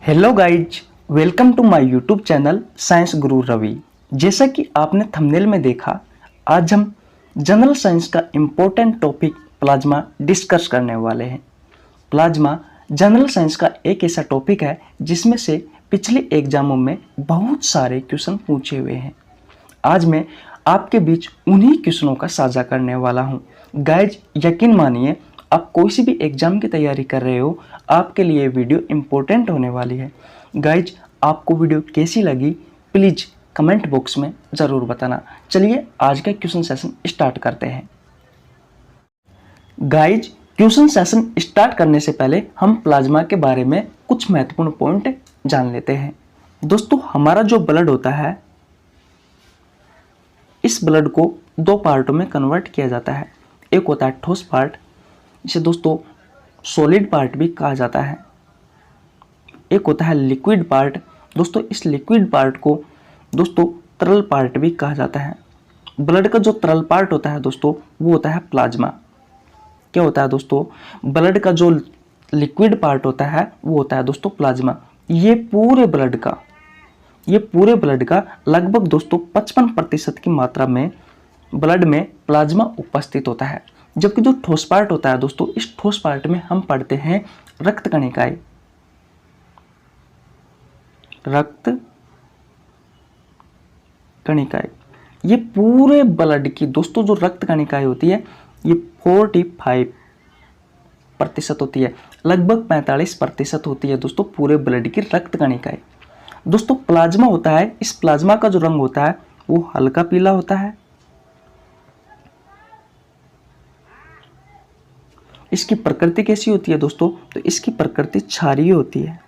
Hello guys, welcome to my YouTube channel Science Guru Ravi. जैसा कि आपने थंबनेल में देखा, आज हम जनरल साइंस का इम्पोर्टेंट टॉपिक प्लाज्मा डिस्कस करने वाले हैं। प्लाज्मा जनरल साइंस का एक ऐसा टॉपिक है जिसमें से पिछले एग्जामों में बहुत सारे क्वेश्चन पूछे हुए हैं। आज मैं आपके बीच उन्हीं क्वेश्चनों का साझा करने वाला हूँ। गाइज, यकीन मानिए, आप कोई सी भी एग्जाम की तैयारी कर रहे हो, आपके लिए वीडियो इम्पोर्टेंट होने वाली है। गाइज, आपको वीडियो कैसी लगी प्लीज़ कमेंट बॉक्स में ज़रूर बताना। चलिए आज का क्वेश्चन सेशन स्टार्ट करते हैं। गाइज, क्वेश्चन सेशन स्टार्ट करने से पहले हम प्लाज्मा के बारे में कुछ महत्वपूर्ण पॉइंट जान लेते हैं। दोस्तों, हमारा जो ब्लड होता है, इस ब्लड को दो पार्टों में कन्वर्ट किया जाता है। एक होता है ठोस पार्ट, इसे दोस्तों सॉलिड पार्ट भी कहा जाता है। एक होता है लिक्विड पार्ट। दोस्तों, इस लिक्विड पार्ट को दोस्तों तरल पार्ट भी कहा जाता है। ब्लड का जो तरल पार्ट होता है दोस्तों, वो होता है प्लाज्मा। क्या होता है दोस्तों? ब्लड का जो लिक्विड पार्ट होता है वो होता है दोस्तों प्लाज्मा। ये पूरे ब्लड का लगभग दोस्तों 55% की मात्रा में ब्लड में प्लाज्मा उपस्थित होता है। जबकि जो ठोस पार्ट होता है दोस्तों, इस ठोस पार्ट में हम पढ़ते हैं रक्त कणिकाएं। ये पूरे ब्लड की दोस्तों जो रक्त कणिकाएं होती है, ये 45% होती है, लगभग 45% होती है दोस्तों पूरे ब्लड की रक्त कणिकाएं। दोस्तों, प्लाज्मा होता है, इस प्लाज्मा का जो रंग होता है वो हल्का पीला होता है। इसकी प्रकृति कैसी होती है दोस्तों? तो इसकी प्रकृति क्षारीय होती है।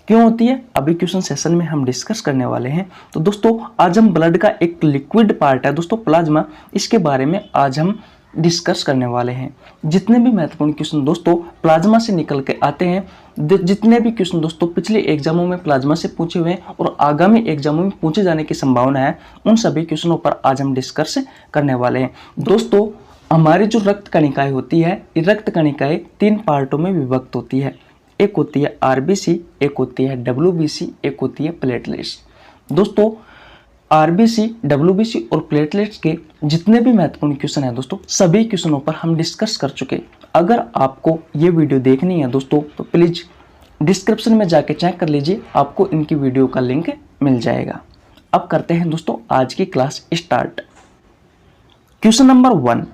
क्यों होती है, अभी क्वेश्चन सेशन में हम डिस्कस करने वाले हैं। तो दोस्तों, आज हम ब्लड का एक लिक्विड पार्ट है दोस्तों प्लाज्मा, इसके बारे में आज हम डिस्कस करने वाले हैं। जितने भी महत्वपूर्ण क्वेश्चन दोस्तों प्लाज्मा से निकल के आते हैं, जितने भी क्वेश्चन दोस्तों पिछले एग्जामों में प्लाज्मा से पूछे हुए हैं और आगामी एग्जामों में पूछे जाने की संभावना है, उन सभी क्वेश्चनों पर आज हम डिस्कस करने वाले हैं। दोस्तों, हमारी जो रक्त कणिकाएं होती है, ये रक्त कणिकाएं 3 पार्टों में विभक्त होती है। एक होती है आरबीसी, एक होती है डब्ल्यूबीसी, एक होती है प्लेटलेट्स। दोस्तों, आरबीसी, डब्ल्यूबीसी और प्लेटलेट्स के जितने भी महत्वपूर्ण क्वेश्चन हैं दोस्तों, सभी क्वेश्चनों पर हम डिस्कस कर चुके। अगर आपको ये वीडियो देखनी है दोस्तों, तो प्लीज डिस्क्रिप्शन में जाके चेक कर लीजिए, आपको इनकी वीडियो का लिंक मिल जाएगा। अब करते हैं दोस्तों आज की class start. Question number 1,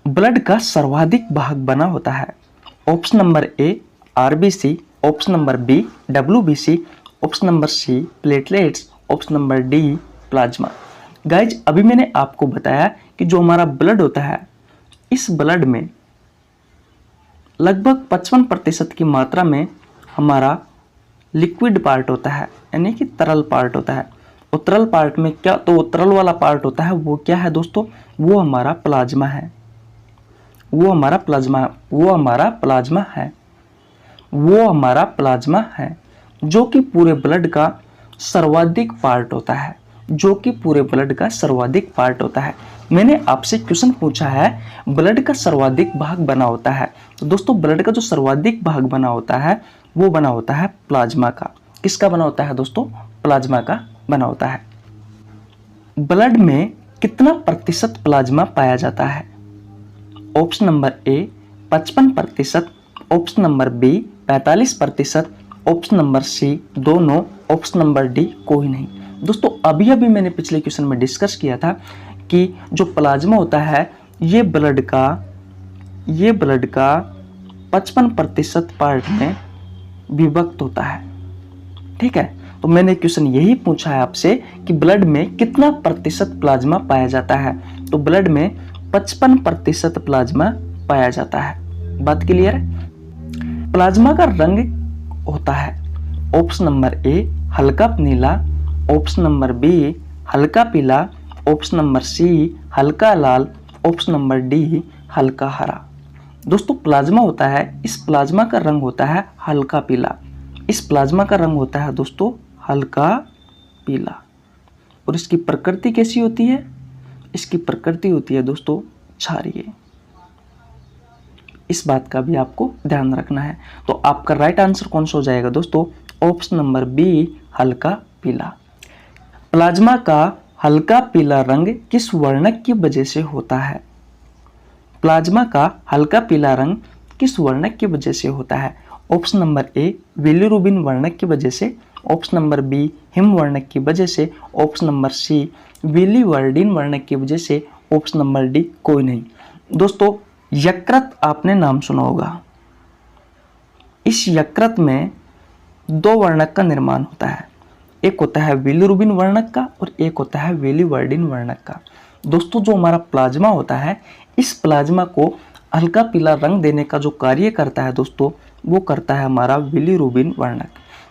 blood का सर्वाधिक भाग बना होता है। Option number A RBC, option number B WBC, option number C platelets, option number D plasma. Guys, अभी मैंने आपको बताया कि जो हमारा ब्लड होता है, इस ब्लड में लगभग 55% की मात्रा में हमारा लिक्विड पार्ट होता है, यानी कि तरल पार्ट होता है। और तरल पार्ट में क्या, तो तरल वाला पार्ट होता है वो क्या है दोस्तों? वो हमारा प्लाज्मा है। वो हमारा प्लाज्मा है जो कि पूरे ब्लड का सर्वाधिक पार्ट होता है। मैंने आपसे क्वेश्चन पूछा है ब्लड का सर्वाधिक भाग बना होता है, तो दोस्तों ब्लड का जो सर्वाधिक भाग बना होता है वो बना होता है प्लाज्मा का। किसका बना होता है दोस्तों? प्लाज्मा का बना होता है। ब्लड में कितना प्रतिशत प्लाज्मा पाया जाता है? Option number A 55%, option number B 45%, option number C दोनों, ऑप्शन नंबर डी कोई नहीं। दोस्तों, अभी मैंने पिछले क्वेश्चन में डिस्कस किया था कि जो प्लाज्मा होता है ये ब्लड का 55% पार्ट में विभक्त होता है। ठीक है, तो मैंने क्वेश्चन यही पूछा है आपसे कि ब्लड में कितना प्रतिशत प्लाज्मा पाया जाता है। तो ब्लड में 55% प्लाज्मा पाया जाता है। बात क्लियर है? प्लाज्मा का रंग होता है ऑप्शन नंबर ए हल्का नीला, ऑप्शन नंबर बी हल्का पीला, ऑप्शन नंबर सी हल्का लाल, ऑप्शन नंबर डी हल्का हरा। दोस्तों, प्लाज्मा होता है, इस प्लाज्मा का रंग होता है हल्का पीला। इस प्लाज्मा का रंग होता है दोस्तों हल्का पीला। और इसकी प्रकृति कैसी होती है? इसकी प्रकृति होती है दोस्तों क्षारीय। इस बात का भी आपको ध्यान रखना है। तो आपका राइट आंसर कौन सा हो जाएगा दोस्तों? ऑप्शन नंबर बी, हल्का पीला। प्लाज्मा का हल्का पीला रंग किस वर्णक की वजह से होता है? प्लाज्मा का हल्का पीला रंग किस वर्णक की वजह से होता है? ऑप्शन नंबर ए, बिलीरुबिन वर्णक की वजह से। ऑप्शन नंबर बी, हिम वर्णक की वजह से। ऑप्शन नंबर सी, बिलीवर्डिन वर्णक की वजह से। ऑप्शन नंबर डी, कोई नहीं। दोस्तों, यकृत आपने नाम सुना होगा। इस यकृत में दो वर्णक का निर्माण होता है। एक होता है बिलीरुबिन वर्णक का और एक होता है बिलीवर्डिन वर्णक का। दोस्तों, जो हमारा प्लाज्मा होता है, इस प्लाज्मा को हल्का पीला रंग देने का जो कार्य करता है दोस्तों, वो करता है हमारा बिलीरुबिन वर्णक।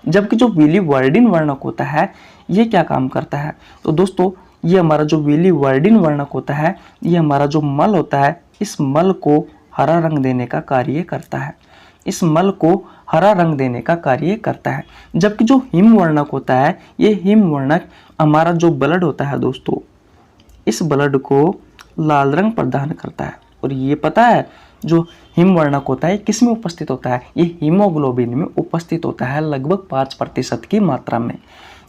जबकि जो बिलीवर्डिन वर्णक होता है, ये क्या काम करता है? तो दोस्तों, ये हमारा जो बिलीवर्डिन वर्णक होता है, ये हमारा जो मल होता है, इस मल को हरा रंग देने का कार्य करता है। इस मल को हरा रंग देने का कार्य करता है। जबकि जो हिम वर्णक होता है, ये हिम वर्णक हमारा जो ब्लड होता है दोस्तों, इस ब्लड को लाल रंग प्रदान करता है। और ये पता है, जो हिम वर्णक होता है किस में उपस्थित होता है? ये हीमोग्लोबिन में उपस्थित होता है, लगभग 5% की मात्रा में।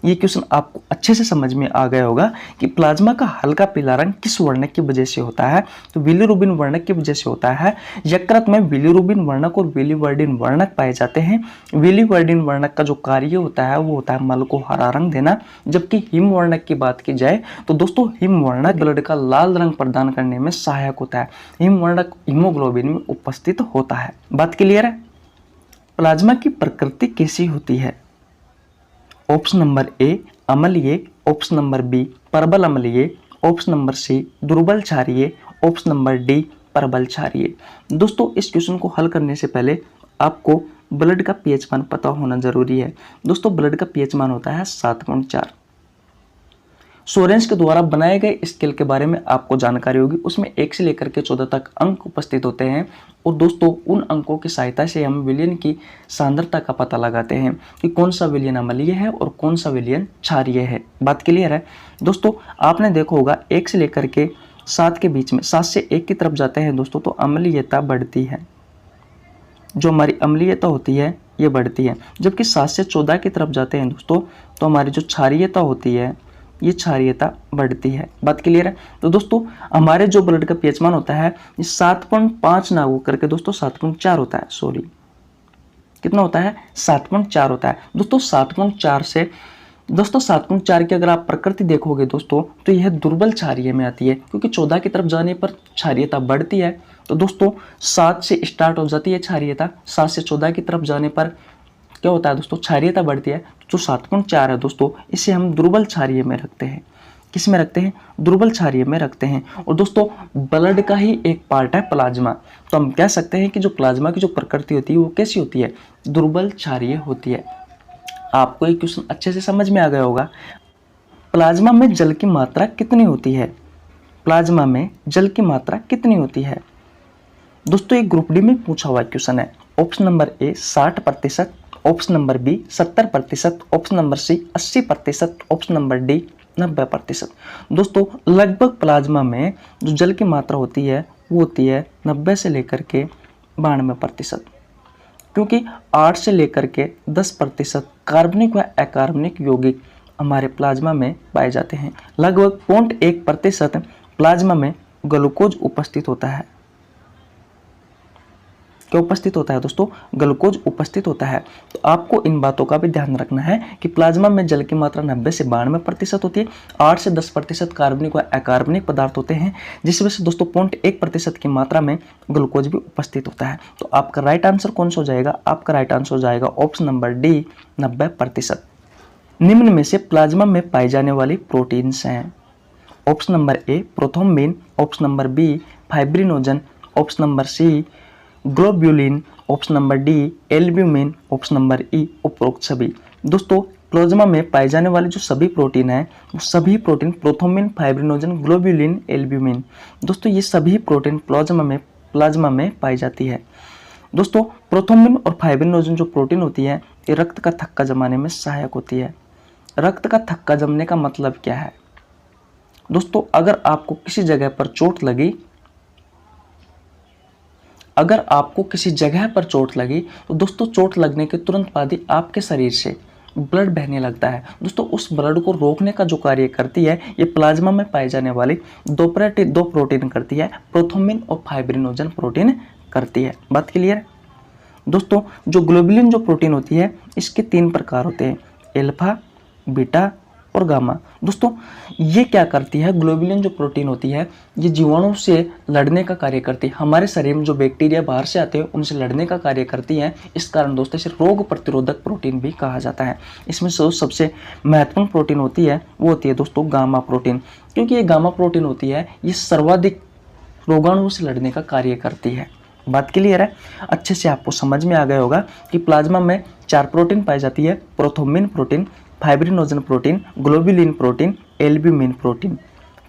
ये क्वेश्चन आपको अच्छे से समझ में आ गया होगा कि प्लाज्मा का हल्का पीला रंग किस वर्णक की वजह से होता है। तो बिलीरुबिन वर्णक की वजह से होता है। यकृत में बिलीरुबिन वर्णक और बिलीवर्डिन वर्णक पाए जाते हैं। बिलीवर्डिन वर्णक का जो कार्य होता है वो होता है मल को हरा रंग देना। जबकि हिम वर्णक की बात की जाए तो दोस्तों, हिम वर्णक ब्लड का लाल रंग प्रदान करने में सहायक होता है। हिम वर्णक हीमोग्लोबिन में उपस्थित होता है। बात क्लियर है? प्लाज्मा की प्रकृति कैसी होती है? ऑप्शन नंबर ए, अम्लीय। ऑप्शन नंबर बी, प्रबल अम्लीय। ऑप्शन नंबर सी, दुर्बल क्षारीय। ऑप्शन नंबर डी, प्रबल क्षारीय। दोस्तों, इस क्वेश्चन को हल करने से पहले आपको ब्लड का पीएच मान पता होना जरूरी है। दोस्तों, ब्लड का पीएच मान होता है 7.4। सोरेंस के द्वारा बनाए गए स्केल के बारे में आपको जानकारी होगी। उसमें 1 से लेकर के 14 तक अंक उपस्थित होते हैं। और दोस्तों, उन अंकों की सहायता से हम विलयन की सांद्रता का पता लगाते हैं कि कौन सा विलयन अम्लीय है और कौन सा विलयन क्षारीय है। बात क्लियर है? दोस्तों, आपने देखा होगा 1 से लेकर के 7 के बीच में, 7 से 1 की तरफ जाते हैं दोस्तों, तो अम्लीयता बढ़ती है। जो हमारी अम्लीयता होती है ये बढ़ती है। जबकि 7 से 14 की तरफ जाते हैं दोस्तों, तो हमारी जो क्षारीयता होती है ये क्षारीयता बढ़ती है। बात क्लियर है? तो दोस्तों, हमारे जो ब्लड का पीएच मान होता है ये 7.5 ना हो करके दोस्तों 7.4 होता है। सॉरी, कितना होता है? 7.4 होता है। दोस्तों, 7.4 से दोस्तों 7.4 की अगर आप प्रकृति देखोगे दोस्तों, तो यह दुर्बल क्षारीय में आती है, क्योंकि 14 की तरफ जाने पर क्षारीयता बढ़ती है। तो दोस्तों, 7 से स्टार्ट हो जाती है क्षारीयता, 7 से 14 की तरफ जाने पर क्या होता है दोस्तों? क्षारीयता बढ़ती है। जो 7.4 है दोस्तों, इसे हम दुर्बल क्षारीय में रखते हैं। किस में रखते हैं? दुर्बल क्षारीय में रखते हैं। और दोस्तों, ब्लड का ही एक पार्ट है प्लाज्मा, तो हम कह सकते हैं कि जो प्लाज्मा की जो प्रकृति होती है वो कैसी होती है? दुर्बल क्षारीय होती है। आपको ये क्वेश्चन अच्छे से समझ में आ गया होगा। प्लाज्मा में जल की मात्रा कितनी होती है? प्लाज्मा में जल की मात्रा कितनी होती है? दोस्तों, ये ग्रुप डी में पूछा हुआ क्वेश्चन है। Option number A 60%, option number B 70%, option number C 80%, option number D 90%। दोस्तों, लगभग प्लाज्मा में जो जल की मात्रा होती है वो होती है 90 से लेकर के 92%, क्योंकि 8 से लेकर के 10% कार्बनिक व अकार्बनिक यौगिक हमारे प्लाज्मा में पाए जाते हैं। लगभग 0.1% प्लाज्मा में ग्लूकोज उपस्थित होता है। क्या उपस्थित होता है दोस्तों? ग्लूकोज उपस्थित होता है। तो आपको इन बातों का भी ध्यान रखना है कि प्लाज्मा में जल की मात्रा 90 से 92% होती है। 8 से 10% कार्बनिक व अकार्बनिक पदार्थ होते हैं, जिस वजह से दोस्तों 0.1% की मात्रा में ग्लूकोज भी उपस्थित होता है। तो आपका राइट आंसर कौन सा हो जाएगा? आपका राइट आंसर हो जाएगा ऑप्शन नंबर डी 90%। निम्न में से प्लाज्मा में पाई जाने वाली प्रोटीन्स हैं। Option number A prothrombin, option number B fibrinogen, option number C globulin, option number D albumin, option number E उपरोक्त सभी। दोस्तों, प्लाज्मा में पाए जाने वाले जो सभी प्रोटीन हैं वो सभी protein prothrombin, fibrinogen, globulin, albumin, दोस्तों ये सभी प्रोटीन प्लाज्मा में पाई जाती है। दोस्तों, प्रोथ्रोम्बिन और फाइब्रिनोजन जो प्रोटीन होती है ये रक्त का थक्का जमाने में सहायक होती है। रक्त का थक्का जमने का मतलब क्या है? दोस्तों, अगर आपको किसी जगह पर चोट लगी, अगर आपको किसी जगह पर चोट लगी तो दोस्तों चोट लगने के तुरंत बाद ही आपके शरीर से ब्लड बहने लगता है। दोस्तों उस ब्लड को रोकने का जो कार्य करती है ये प्लाज्मा में पाई जाने वाली दो प्रोटीन करती है, प्रोथ्रोम्बिन और फाइब्रिनोजन प्रोटीन करती है। बात क्लियर है? दोस्तों जो ग्लोबुलिन जो प्रोटीन होती है इसके 3 प्रकार होते हैं, अल्फा, बीटा और गामा। दोस्तों ये क्या करती है, ग्लोबुलिन जो प्रोटीन होती है ये जीवाणु से लड़ने का कार्य करती है। हमारे शरीर में जो बैक्टीरिया बाहर से आते हैं उनसे लड़ने का कार्य करती है। इस कारण दोस्तों इसे रोग प्रतिरोधक प्रोटीन भी कहा जाता है। इसमें सबसे महत्वपूर्ण प्रोटीन होती है वो होती है दोस्तों गामा प्रोटीन, क्योंकि ये गामा प्रोटीन होती है ये सर्वाधिक रोगाणुओं से लड़ने का कार्य करती है। बात क्लियर है? अच्छे से आपको समझ में आ गया होगा कि प्लाज्मा में 4 प्रोटीन पाई जाती है, prothrombin protein, fibrinogen protein, globulin protein, albumin protein.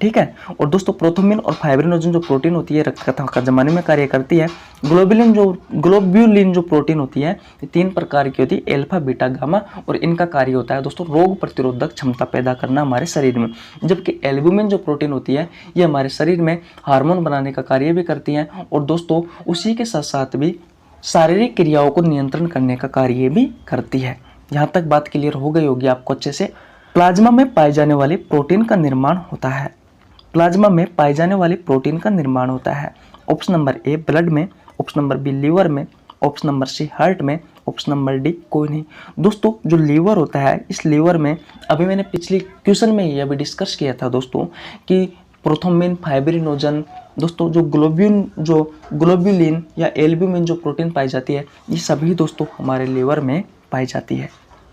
ठीक है। और दोस्तों प्रोथ्रोम्बिन और फाइब्रिनोजन जो प्रोटीन होती है रक्त का जमाने में कार्य करती है। ग्लोब्यूलिन जो प्रोटीन होती है ये 3 प्रकार की होती है, अल्फा, बीटा, गामा, और इनका कार्य होता है दोस्तों रोग प्रतिरोधक क्षमता पैदा करना हमारे शरीर में। जबकि एल्ब्यूमिन जो प्रोटीन होती है ये हमारे शरीर में हार्मोन बनाने का कार्य भी करती है और दोस्तों उसी के साथ साथ भी शारीरिक क्रियाओं को नियंत्रण करने का कार्य भी करती है। यहाँ तक बात क्लियर हो गई होगी आपको अच्छे से। प्लाज्मा में पाए जाने वाले प्रोटीन का निर्माण होता है। प्लाज्मा में पाए जाने वाली प्रोटीन का निर्माण होता है ऑप्शन नंबर ए ब्लड में, ऑप्शन नंबर बी लीवर में, ऑप्शन नंबर सी हार्ट में, ऑप्शन नंबर डी कोई नहीं। दोस्तों जो लीवर होता है इस लीवर में अभी मैंने पिछली क्वेश्चन में ये अभी डिस्कस किया था दोस्तों कि प्रोथ्रोम्बिन, फाइब्रिनोजन, दोस्तों जो ग्लोब्यूलिन या एल्ब्यूमिन जो प्रोटीन पाई जाती है ये सभी दोस्तों हमारे लीवर में पाई जाती है।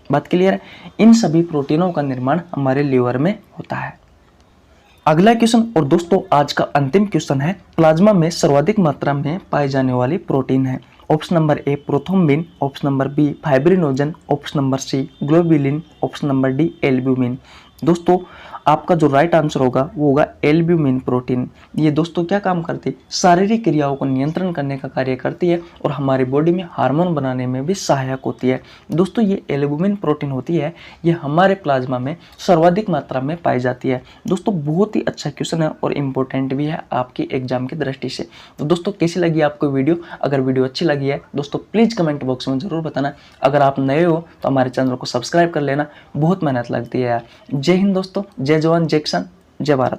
बात क्लियर है? इन सभी प्रोटीनों का निर्माण हमारे लीवर में होता है। अगला क्वेश्चन और दोस्तों आज का अंतिम क्वेश्चन है, प्लाज्मा में सर्वाधिक मात्रा में पाई जाने वाली प्रोटीन है। Option number A prothrombin, option number B fibrinogen, option number C globulin, option number D albumin. दोस्तों आपका जो राइट आंसर होगा वो होगा एल्ब्यूमिन प्रोटीन। ये दोस्तों क्या काम करती है, शारीरिक क्रियाओं को नियंत्रण करने का कार्य करती है और हमारी बॉडी में हार्मोन बनाने में भी सहायक होती है। दोस्तों ये एल्ब्यूमिन प्रोटीन होती है ये हमारे प्लाज्मा में सर्वाधिक मात्रा में पाई जाती है। दोस्तों बहुत ही अच्छा क्वेश्चन है और इम्पोर्टेंट भी है आपकी एग्जाम की दृष्टि से। तो दोस्तों कैसी लगी आपको वीडियो? अगर वीडियो अच्छी लगी है दोस्तों प्लीज़ कमेंट बॉक्स में ज़रूर बताना। अगर आप नए हो तो हमारे चैनल को सब्सक्राइब कर लेना, बहुत मेहनत लगती है यार। जय हिंद दोस्तों, जय जवान, जय किसान, जय भारत।